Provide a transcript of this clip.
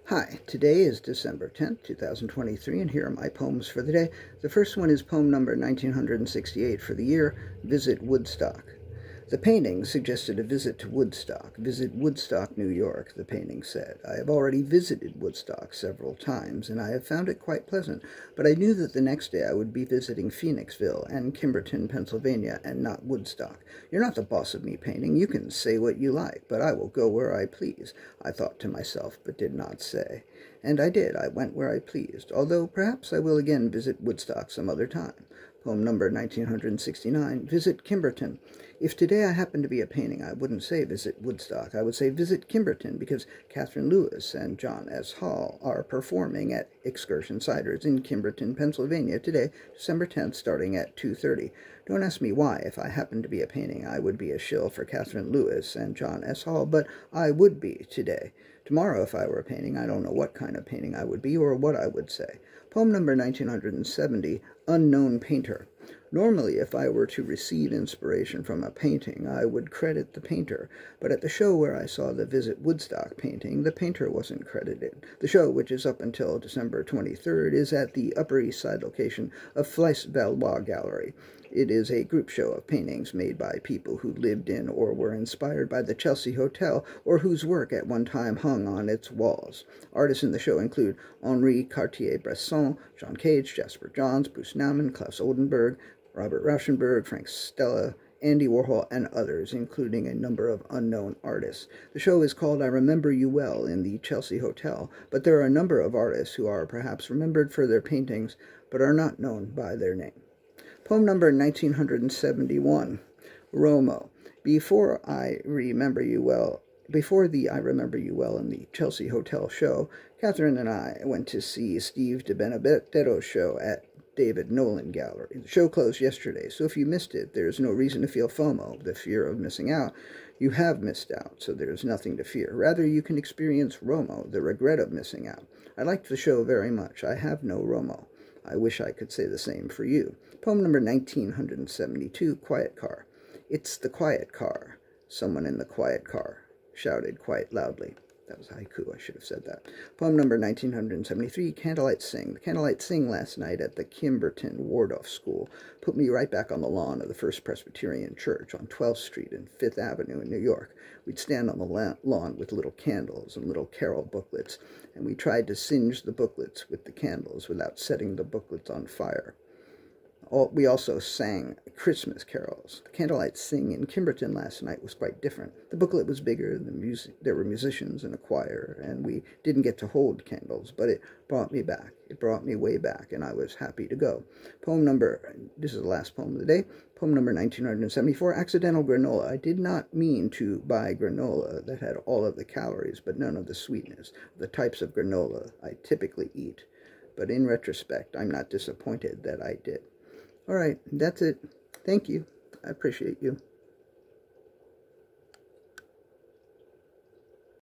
Hi, today is December 10th, 2023, and here are my poems for the day. The first one is poem number 1968 for the year, Visit Woodstock. The painting suggested a visit to Woodstock. Visit Woodstock, New York, the painting said. I have already visited Woodstock several times, and I have found it quite pleasant, but I knew that the next day I would be visiting Phoenixville and Kimberton, Pennsylvania, and not Woodstock. You're not the boss of me, painting. You can say what you like, but I will go where I please, I thought to myself, but did not say. And I did. I went where I pleased, although perhaps I will again visit Woodstock some other time. Poem number 1969, Visit Kimberton. If today I happened to be a painting, I wouldn't say visit Woodstock. I would say visit Kimberton, because Kathryn Lewis and John S. Hall are performing at Excursion Ciders in Kimberton, Pennsylvania today, December 10th, starting at 2:30. Don't ask me why. If I happened to be a painting, I would be a shill for Kathryn Lewis and John S. Hall, but I would be today. Tomorrow, if I were a painting, I don't know what kind of painting I would be or what I would say. Poem number 1970, Unknown Painter. Normally, if I were to receive inspiration from a painting, I would credit the painter, but at the show where I saw the Visit Woodstock painting, the painter wasn't credited. The show, which is up until December 23rd, is at the Upper East Side location of Fleiss Valois Gallery. It is a group show of paintings made by people who lived in or were inspired by the Chelsea Hotel, or whose work at one time hung on its walls. Artists in the show include Henri Cartier-Bresson, John Cage, Jasper Johns, Bruce Nauman, Klaus Oldenburg, Robert Rauschenberg, Frank Stella, Andy Warhol, and others, including a number of unknown artists. The show is called I Remember You Well in the Chelsea Hotel, but there are a number of artists who are perhaps remembered for their paintings, but are not known by their name. Poem number 1971, Romo. Before the I Remember You Well in the Chelsea Hotel show, Kathryn and I went to see Steve DiBenedetto's show at David Nolan Gallery. The show closed yesterday, so if you missed it, there's no reason to feel FOMO, the fear of missing out. You have missed out, so there's nothing to fear. Rather, you can experience Romo, the regret of missing out. I liked the show very much. I have no Romo. I wish I could say the same for you. Poem number 1972, Quiet Car. It's the quiet car. Someone in the quiet car shouted quite loudly. That was haiku, I should have said that. Poem number 1973, Candlelight Sing. The Candlelight Sing last night at the Kimberton Waldorf School put me right back on the lawn of the First Presbyterian Church on 12th Street and 5th Avenue in New York. We'd stand on the lawn with little candles and little carol booklets, and we tried to singe the booklets with the candles without setting the booklets on fire. We also sang Christmas carols. The Candlelight Sing in Kimberton last night was quite different. The booklet was bigger, there were musicians and a choir, and we didn't get to hold candles, but it brought me back. It brought me way back, and I was happy to go. This is the last poem of the day, poem number 1974, Accidental Granola. I did not mean to buy granola that had all of the calories, but none of the sweetness, the types of granola I typically eat. But in retrospect, I'm not disappointed that I did. All right, that's it. Thank you. I appreciate you.